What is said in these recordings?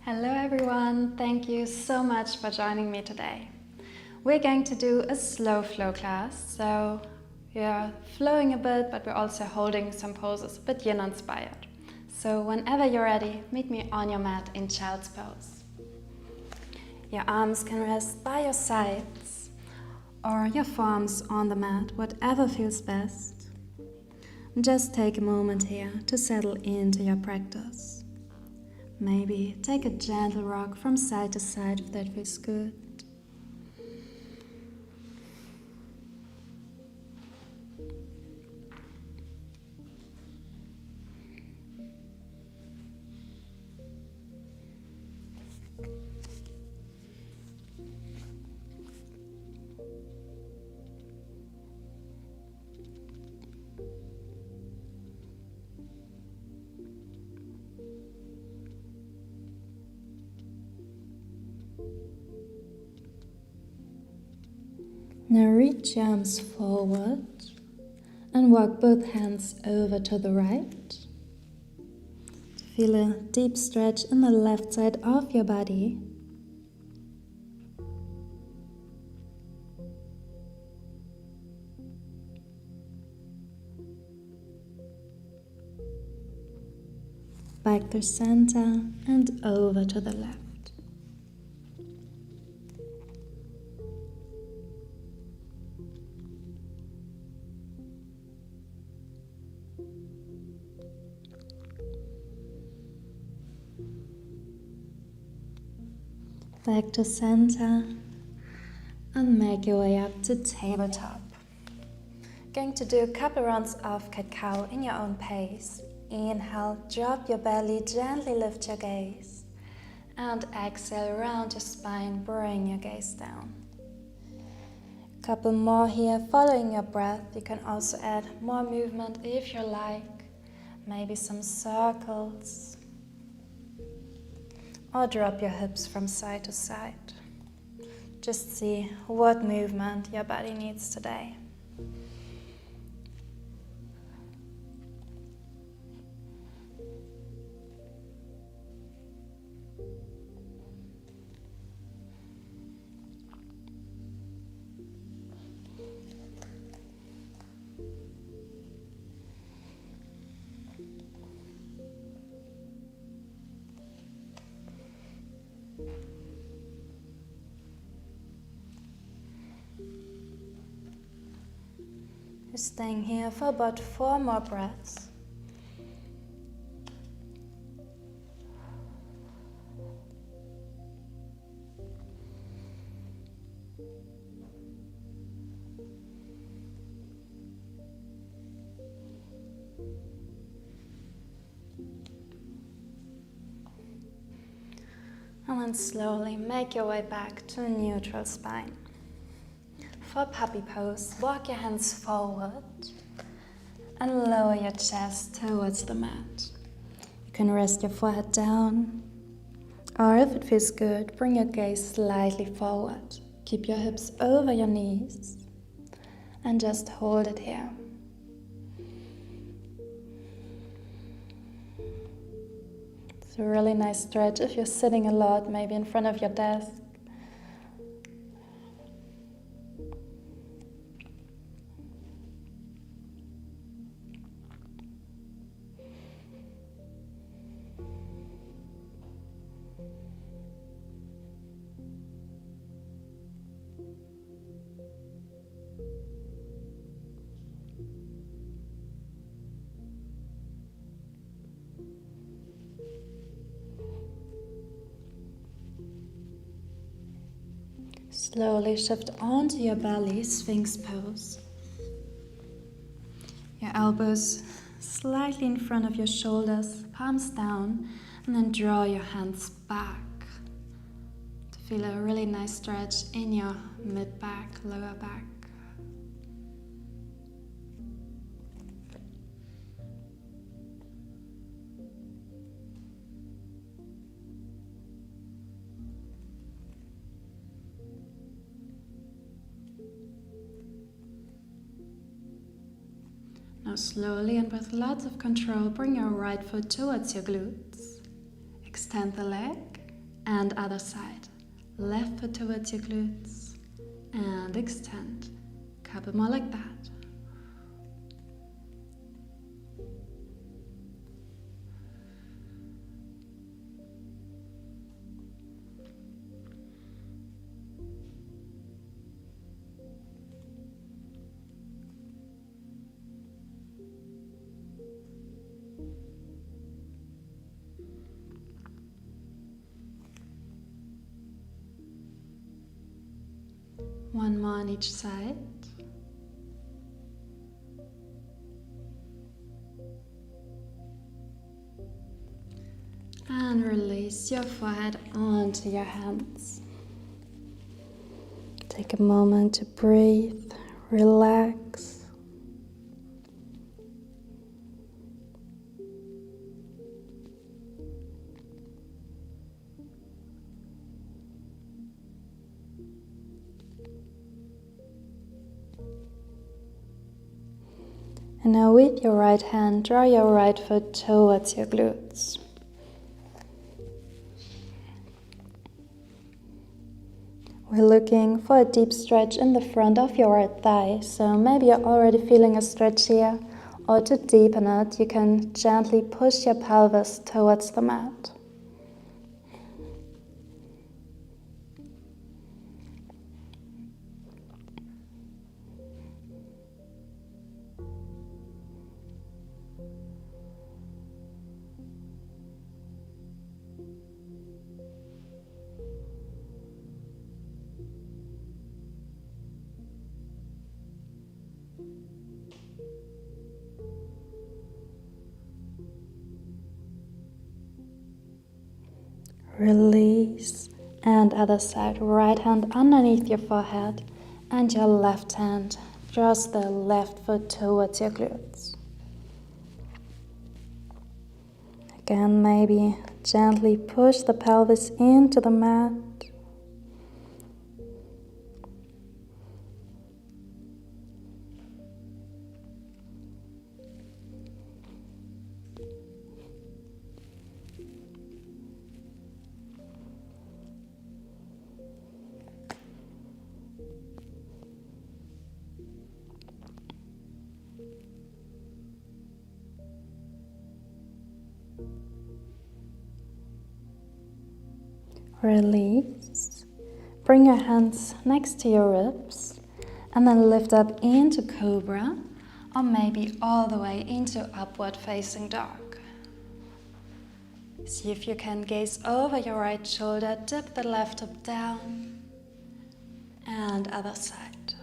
Hello everyone, thank you so much for joining me today. We're going to do a slow flow class, so we're flowing a bit, but we're also holding some poses, a bit yin inspired. So whenever you're ready, meet me on your mat in child's pose. Your arms can rest by your sides or your forearms on the mat, whatever feels best. Just take a moment here to settle into your practice. Maybe take a gentle rock from side to side if that feels good. Now reach your arms forward and walk both hands over to the right. Feel a deep stretch in the left side of your body. Back to center and over to the left. Back to center and make your way up to tabletop. Going to do a couple rounds of cat-cow in your own pace. Inhale, drop your belly, gently lift your gaze. And exhale, round your spine, bring your gaze down. Couple more here, following your breath. You can also add more movement if you like. Maybe some circles. Or drop your hips from side to side. Just see what movement your body needs today. You're staying here for about 4 more breaths. And then slowly make your way back to a neutral spine. For puppy pose, walk your hands forward and lower your chest towards the mat. You can rest your forehead down, or if it feels good, bring your gaze slightly forward. Keep your hips over your knees and just hold it here. It's a really nice stretch if you're sitting a lot, maybe in front of your desk. Slowly shift onto your belly, Sphinx pose. Your elbows slightly in front of your shoulders, palms down, and then draw your hands back to feel a really nice stretch in your mid-back, lower back. Now slowly and with lots of control, bring your right foot towards your glutes. Extend the leg And other side. Left foot towards your glutes and extend. Couple more like that. One more on each side. And release your forehead onto your hands. Take a moment to breathe, relax. And now with your right hand, draw your right foot towards your glutes. We're looking for a deep stretch in the front of your right thigh, so maybe you're already feeling a stretch here, or to deepen it, you can gently push your pelvis towards the mat. Release, and other side. Right hand underneath your forehead and your left hand draws the left foot towards your glutes. Again, maybe gently push the pelvis into the mat. Release. Bring your hands next to your ribs and then lift up into cobra, or maybe all the way into upward facing dog. See if you can gaze over your right shoulder, dip the left hip down, and other side.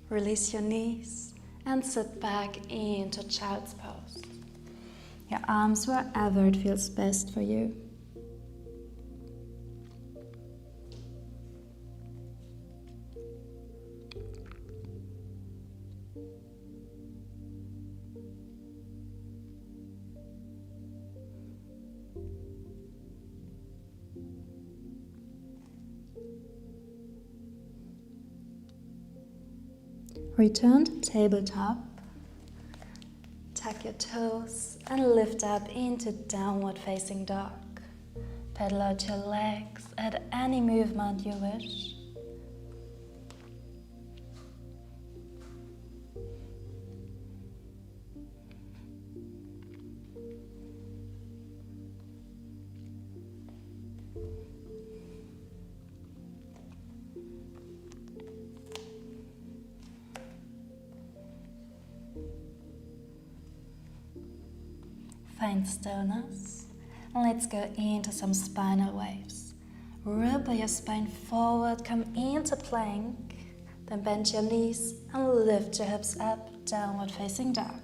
Release your knees and sit back into child's pose. Your arms wherever it feels best for you. Return to tabletop. Tuck your toes and lift up into downward facing dog. Pedal out your legs at any movement you wish. Find stillness, and let's go into some spinal waves. Ripple your spine forward, come into plank, then bend your knees and lift your hips up, downward facing dog.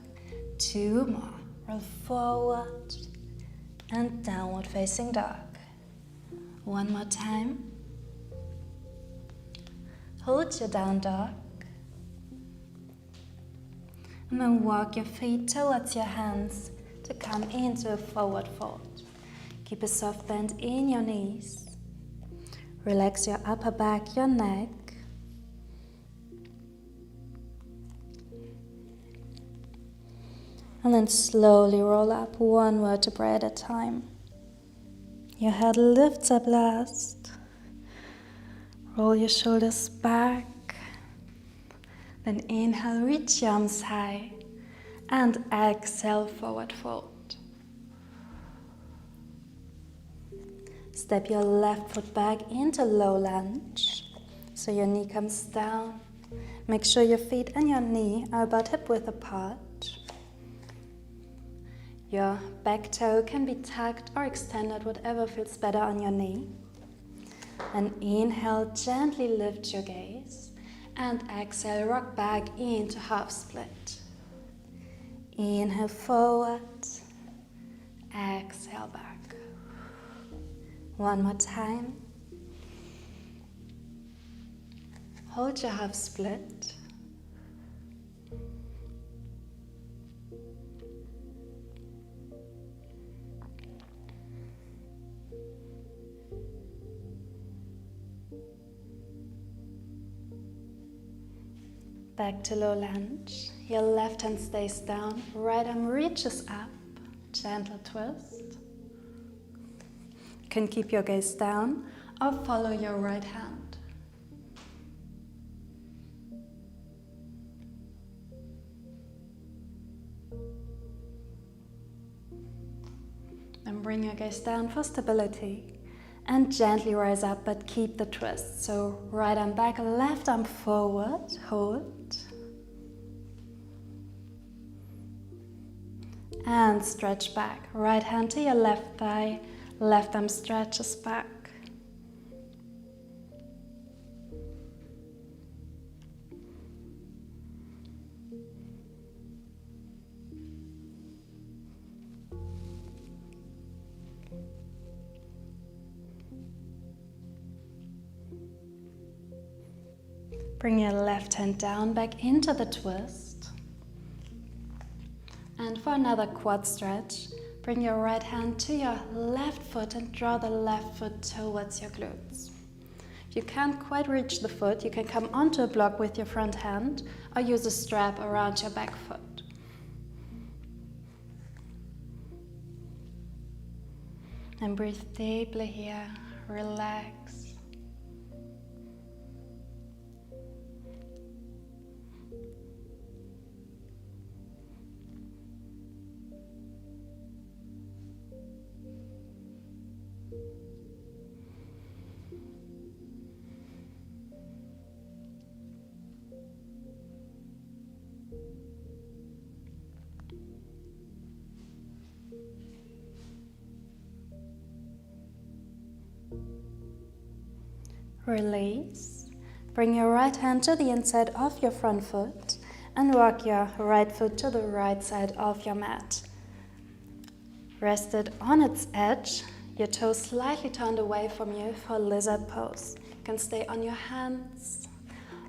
2 more, roll forward and downward facing dog. 1 more time. Hold your down dog. And then walk your feet towards your hands to come into a forward fold. Keep a soft bend in your knees. Relax your upper back, your neck. And then slowly roll up 1 vertebra at a time. Your head lifts up last. Roll your shoulders back. Then inhale, reach your arms high. And exhale, forward fold. Step your left foot back into low lunge. So your knee comes down. Make sure your feet and your knee are about hip width apart. Your back toe can be tucked or extended, whatever feels better on your knee. And inhale, gently lift your gaze. And exhale, rock back into half split. Inhale forward, exhale back. One more time. Hold your half split. Back to low lunge. Your left hand stays down, right arm reaches up, gentle twist. You can keep your gaze down or follow your right hand. And bring your gaze down for stability. And gently rise up, but keep the twist. So right arm back, left arm forward, hold. And stretch back. Right hand to your left thigh, left arm stretches back. Bring your left hand down back into the twist. And for another quad stretch, bring your right hand to your left foot and draw the left foot towards your glutes. If you can't quite reach the foot, you can come onto a block with your front hand or use a strap around your back foot. And breathe deeply here, relax. Release. Bring your right hand to the inside of your front foot and walk your right foot to the right side of your mat. Rest it on its edge, your toes slightly turned away from you for lizard pose. You can stay on your hands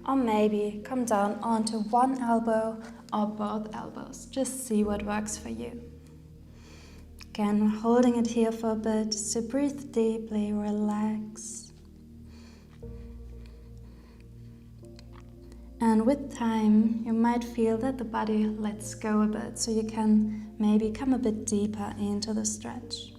or maybe come down onto one elbow or both elbows. Just see what works for you. Again, holding it here for a bit, so breathe deeply, relax. And with time, you might feel that the body lets go a bit, so you can maybe come a bit deeper into the stretch.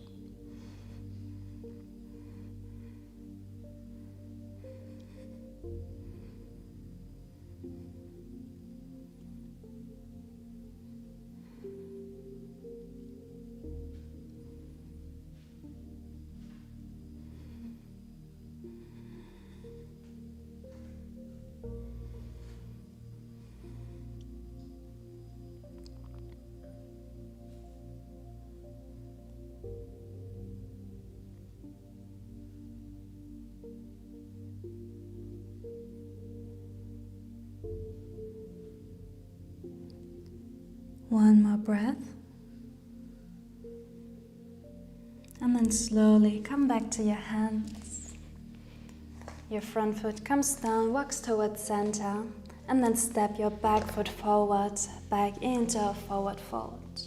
One more breath. And then slowly come back to your hands. Your front foot comes down, walks towards center, and then step your back foot forward, back into a forward fold.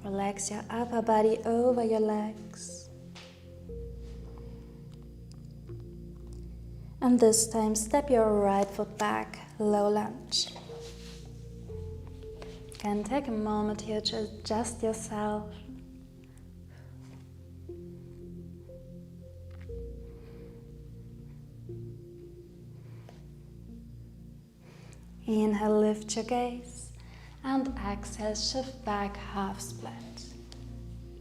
Relax your upper body over your legs. And this time, step your right foot back, low lunge. Again, take a moment here to adjust yourself. Inhale, lift your gaze, and exhale, shift back, half split.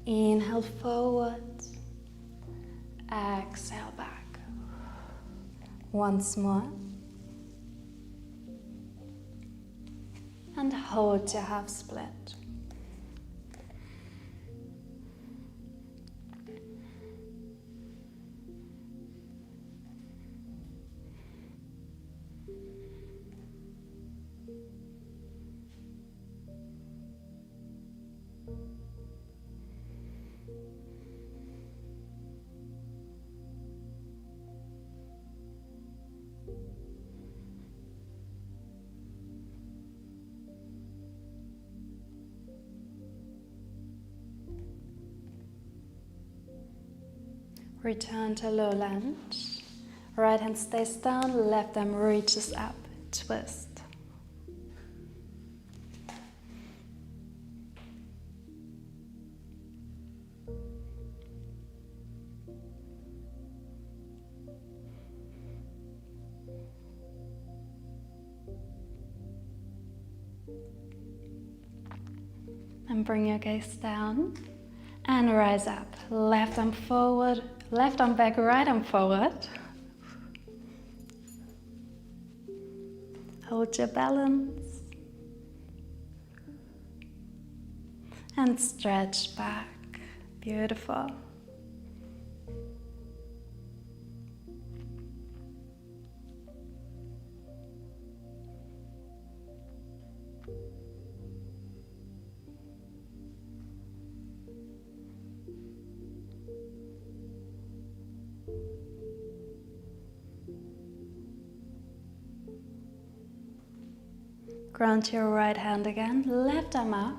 Inhale, forward, exhale, back. Once more. And hold your half split. Return to low lunge. Right hand stays down, left arm reaches up. Twist. And bring your gaze down and rise up. Left arm forward, left arm back, right arm forward. Hold your balance. And stretch back. Beautiful. Ground your right hand again, left arm up.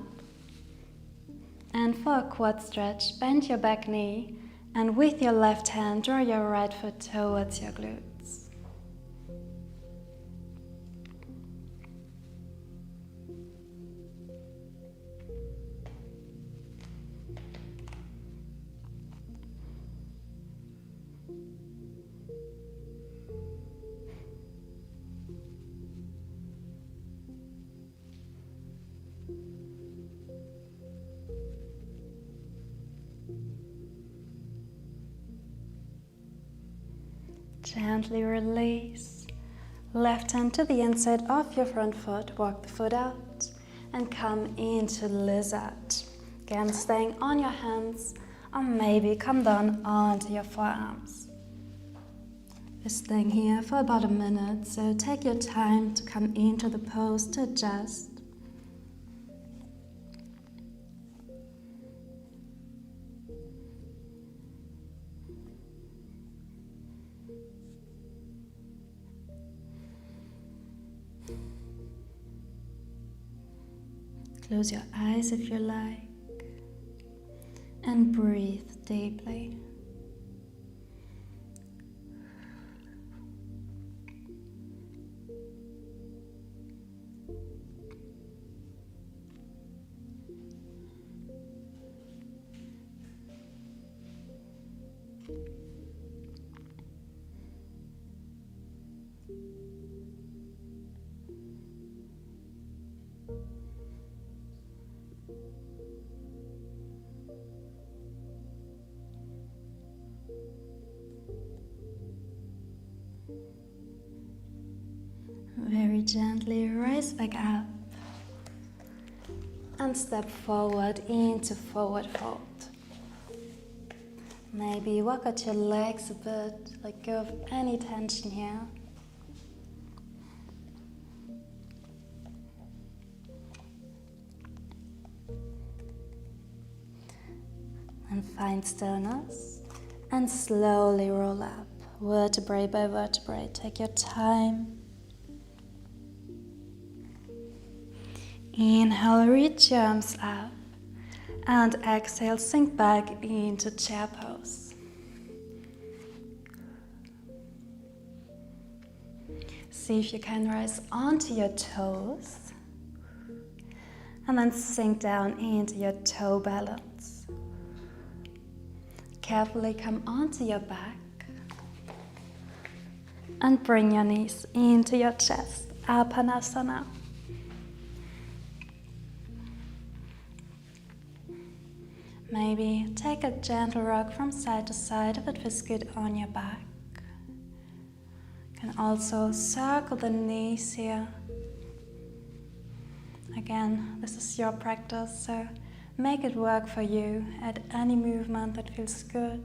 And for a quad stretch, bend your back knee and with your left hand, draw your right foot towards your glutes. Gently release. Left hand to the inside of your front foot. Walk the foot out and come into lizard. Again, staying on your hands or maybe come down onto your forearms. We're staying here for about a minute, so take your time to come into the pose to adjust. Close your eyes if you like, and breathe deeply. Very gently rise back up and step forward into forward fold. Maybe walk out your legs a bit, let go of any tension here. And find stillness and slowly roll up, vertebrae by vertebrae. Take your time. Inhale, reach your arms up, and exhale, sink back into chair pose. See if you can rise onto your toes, and then sink down into your toe balance. Carefully come onto your back, and bring your knees into your chest. Apanasana. Maybe take a gentle rock from side to side if it feels good on your back. You can also circle the knees here. Again, this is your practice, so make it work for you at any movement that feels good.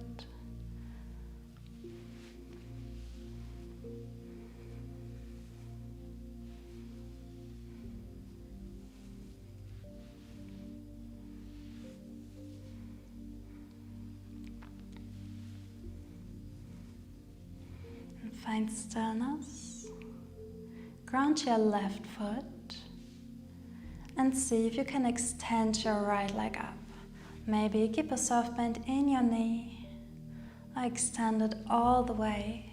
And find stillness. Ground your left foot. And see if you can extend your right leg up. Maybe keep a soft bend in your knee or extend it all the way.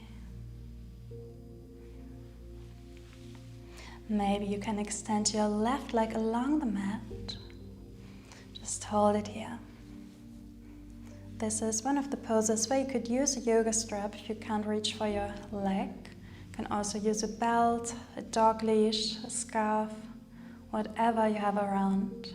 Maybe you can extend your left leg along the mat. Just hold it here. This is one of the poses where you could use a yoga strap if you can't reach for your leg. You can also use a belt, a dog leash, a scarf, whatever you have around.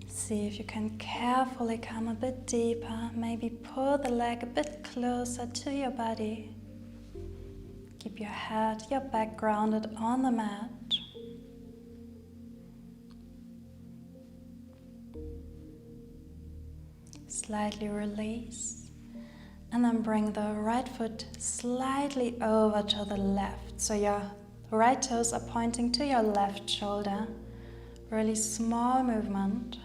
See if you can carefully come a bit deeper. Maybe pull the leg a bit closer to your body. Keep your head, your back grounded on the mat. Slightly release. And then bring the right foot slightly over to the left. So your right toes are pointing to your left shoulder. Really small movement.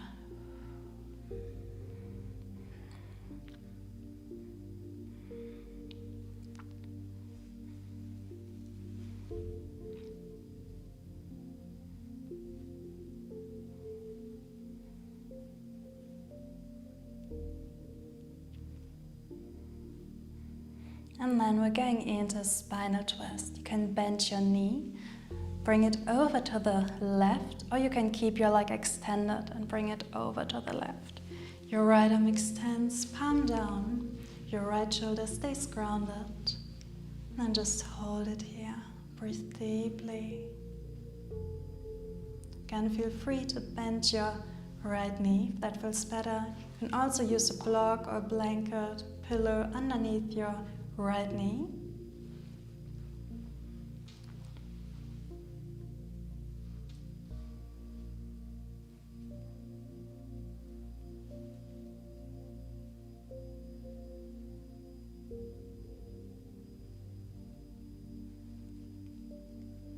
And then we're going into a spinal twist. You can bend your knee, bring it over to the left, or you can keep your leg extended and bring it over to the left. Your right arm extends, palm down. Your right shoulder stays grounded. And just hold it here. Breathe deeply. Again, feel free to bend your right knee if that feels better. You can also use a block or blanket, pillow underneath your right knee.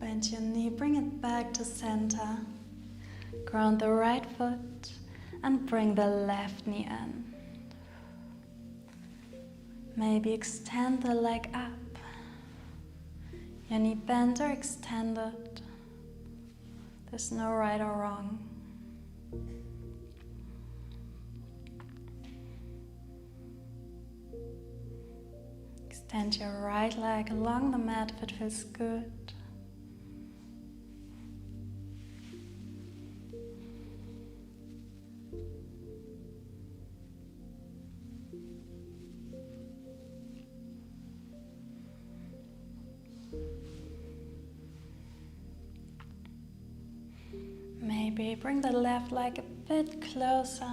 Bend your knee, bring it back to center. Ground the right foot and bring the left knee in. Maybe extend the leg up. Your knee bent or extended. There's no right or wrong. Extend your right leg along the mat if it feels good. Maybe bring the left leg a bit closer.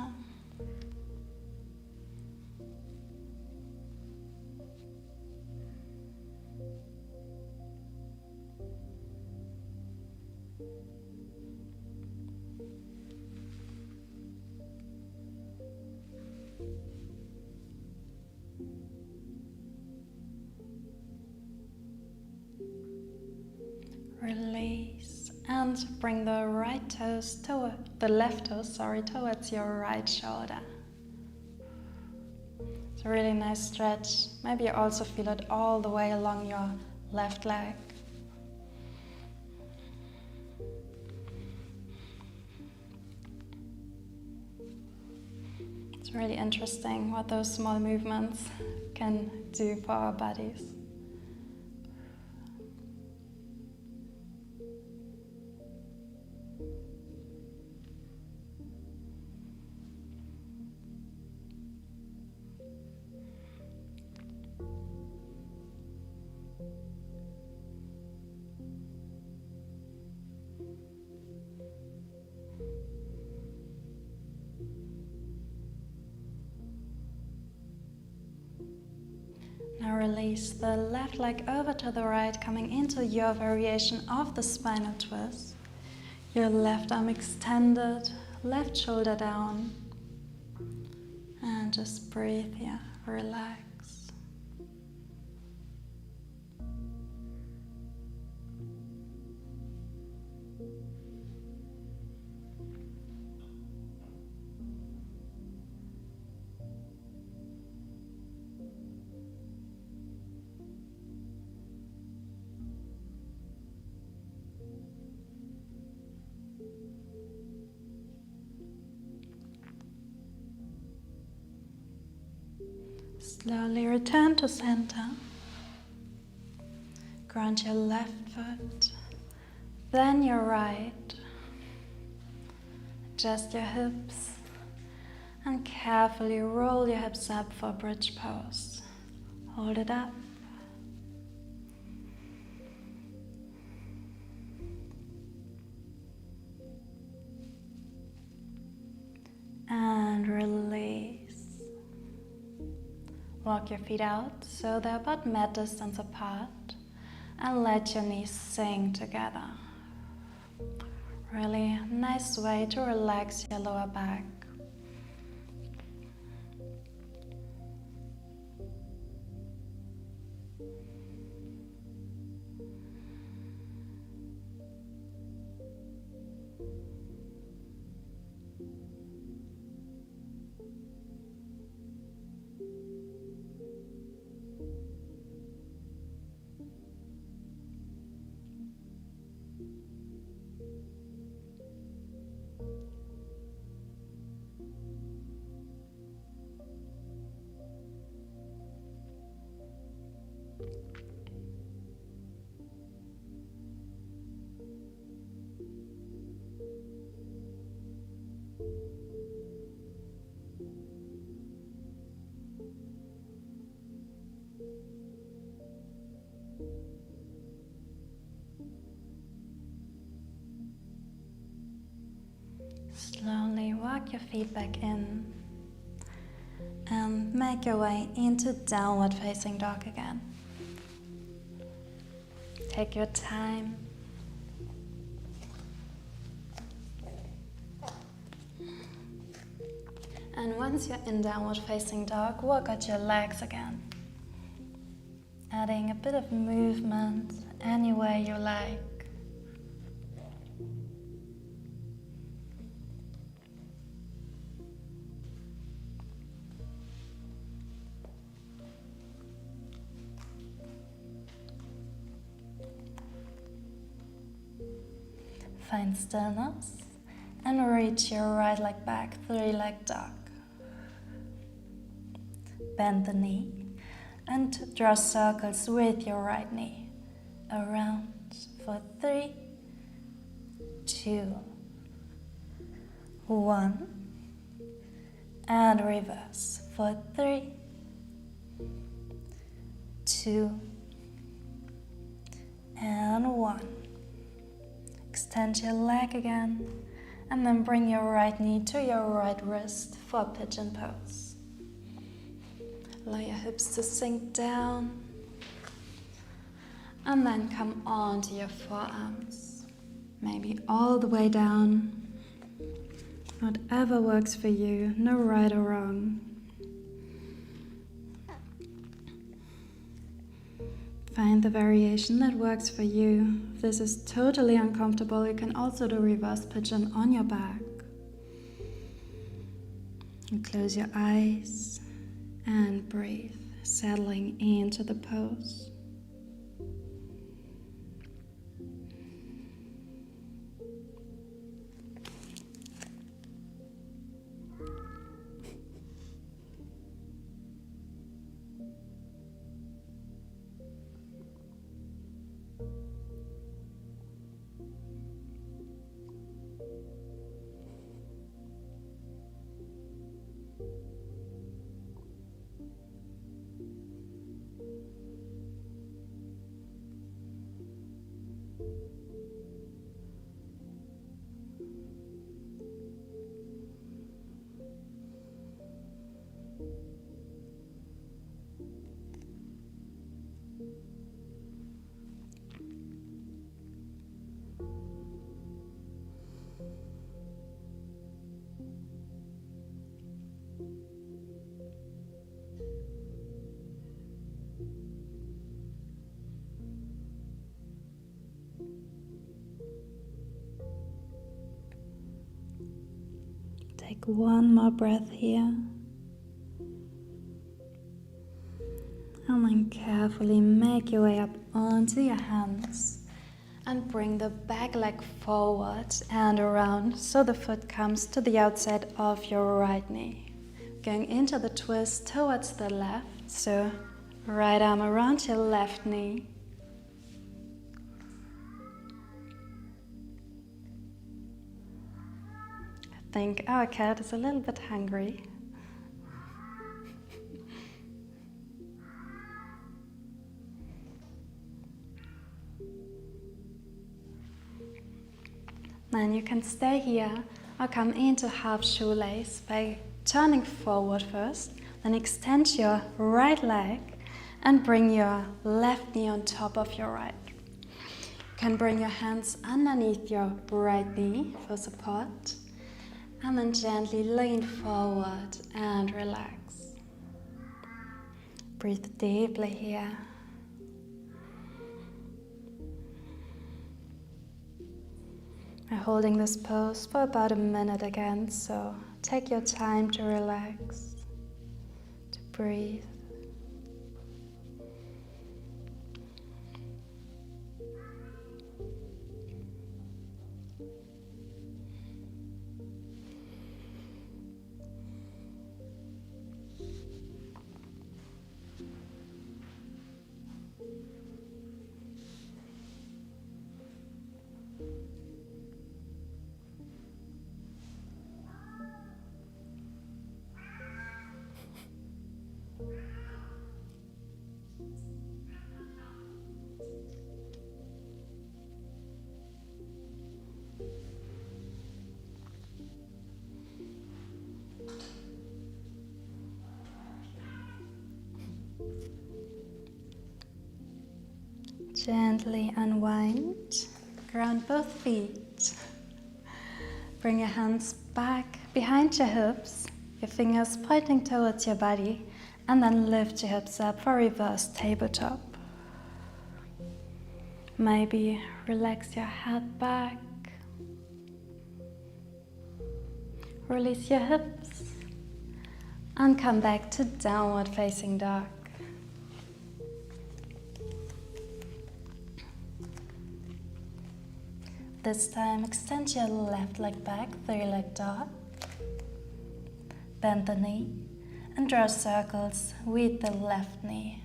Release and bring the right toes toward the left toes, towards your right shoulder. It's a really nice stretch. Maybe you also feel it all the way along your left leg. It's really interesting what those small movements can do for our bodies. release the left leg over to the right, coming into your variation of the spinal twist. Your left arm extended, left shoulder down. And just breathe here, relax. Slowly return to center. Ground your left foot, then your right. Adjust your hips and carefully roll your hips up for bridge pose. Hold it up. And release. Walk your feet out so they're about mat distance apart and let your knees sink together. Really nice way to relax your lower back. Slowly walk your feet back in and make your way into downward facing dog again. Take your time. And once you're in downward facing dog, walk out your legs again. Adding a bit of movement any way you like. Find stillness and reach your right leg back, three-leg dog. Bend the knee and draw circles with your right knee. Around for 3, 2, 1. And reverse for 3, 2, and 1. Extend your leg again and then bring your right knee to your right wrist for pigeon pose. Allow your hips to sink down and then come onto your forearms. Maybe all the way down. Whatever works for you, no right or wrong. Find the variation that works for you. If this is totally uncomfortable, you can also do reverse pigeon on your back. And close your eyes and breathe, settling into the pose. one more breath here. And then carefully make your way up onto your hands and bring the back leg forward and around so the foot comes to the outside of your right knee. Going into the twist towards the left, so right arm around your left knee. I think our cat is a little bit hungry. Then you can stay here or come into half shoelace by turning forward first, then extend your right leg and bring your left knee on top of your right. You can bring your hands underneath your right knee for support and then gently lean forward and relax. Breathe deeply here. We're holding this pose for about a minute again, so take your time to relax, to breathe. Gently unwind, ground both feet. Bring your hands back behind your hips, your fingers pointing towards your body, and then lift your hips up for reverse tabletop. Maybe relax your head back. Release your hips and come back to downward facing dog. This time extend your left leg back, three-leg dog. Bend the knee and draw circles with the left knee,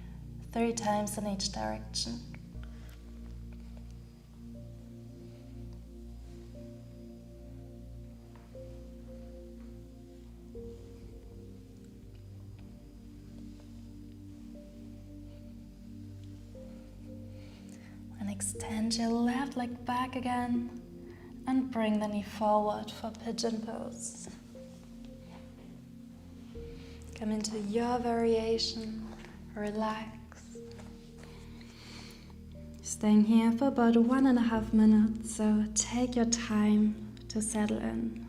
3 times in each direction. Extend your left leg back again and bring the knee forward for pigeon pose. Come into your variation, relax. Staying here for about 1.5 minutes, so take your time to settle in.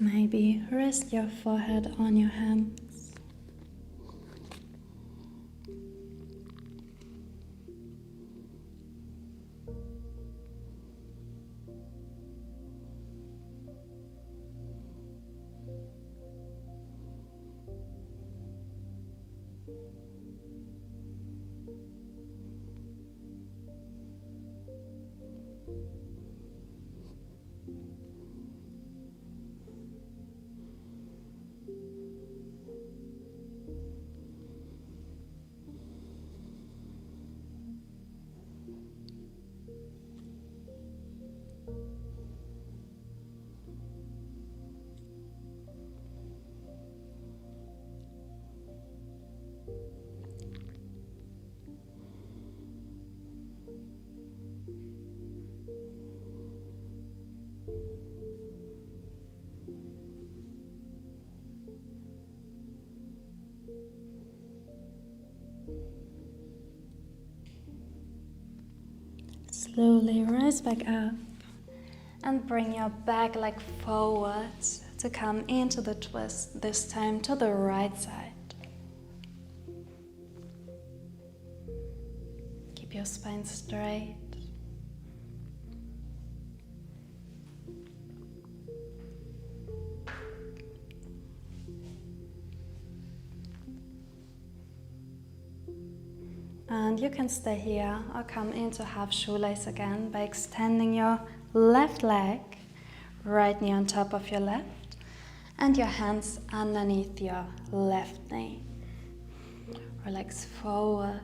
Maybe rest your forehead on your hands. Slowly rise back up and bring your back leg forward to come into the twist, this time to the right side. Keep your spine straight. And you can stay here or come into half shoelace again by extending your left leg, right knee on top of your left, and your hands underneath your left knee. Relax forward.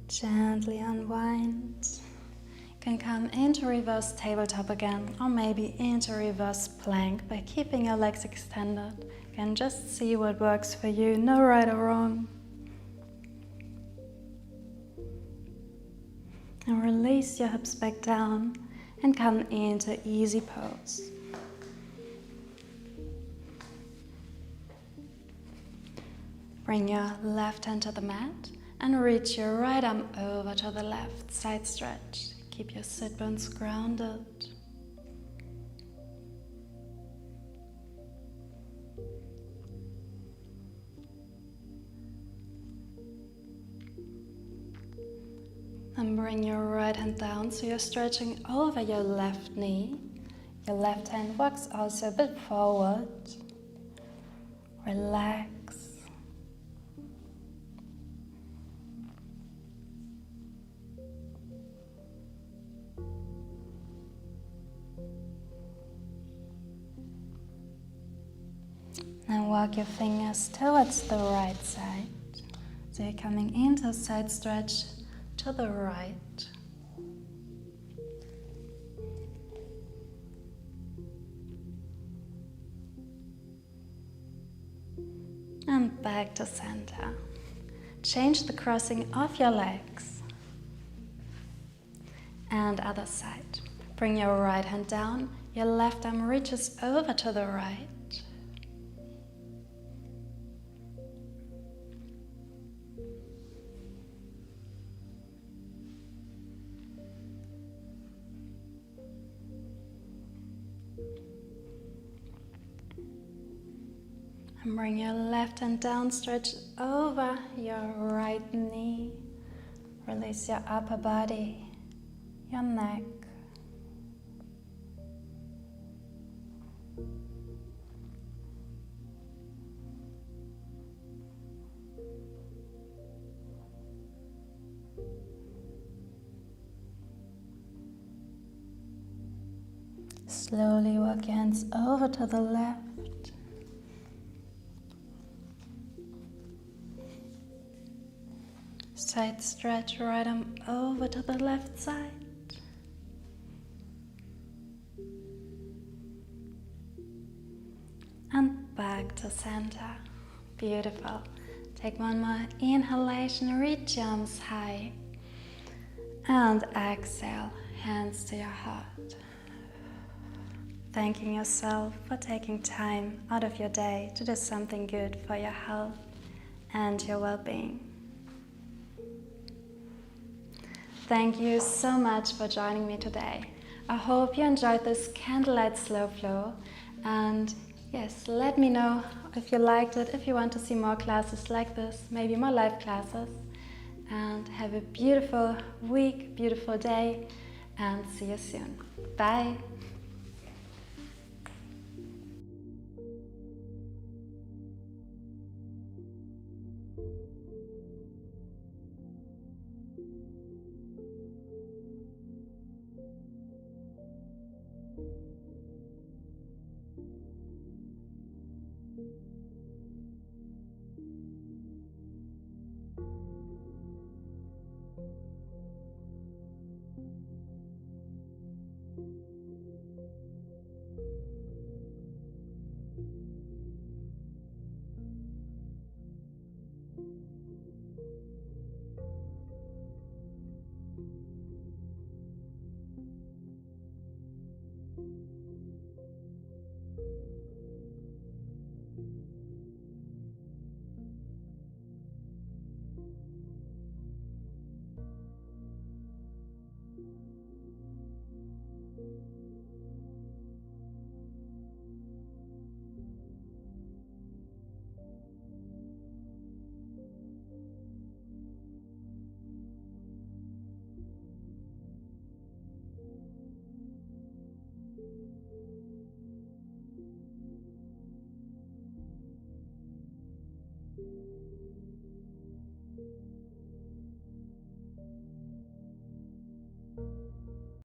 Gently unwind. You can come into reverse tabletop again, or maybe into reverse plank by keeping your legs extended. You can just see what works for you, no right or wrong. And release your hips back down and come into easy pose. Bring your left hand to the mat and reach your right arm over to the left, side stretch. Keep your sit bones grounded. And bring your right hand down so you're stretching over your left knee. Your left hand walks also a bit forward. Relax. Now walk your fingers towards the right side. So you're coming into a side stretch to the right. And back to center. Change the crossing of your legs. And other side. Bring your right hand down. Your left arm reaches over to the right. And bring your left hand down, stretch over your right knee. Release your upper body, your neck. Slowly walk your hands over to the left. Side stretch, right arm over to the left side. And back to center. Beautiful. Take one more inhalation, reach your arms high. And exhale, hands to your heart. Thanking yourself for taking time out of your day to do something good for your health and your well-being. Thank you so much for joining me today. I hope you enjoyed this candlelight slow flow, and yes, let me know if you liked it, if you want to see more classes like this, maybe more live classes. And have a beautiful week, beautiful day, and see you soon. Bye.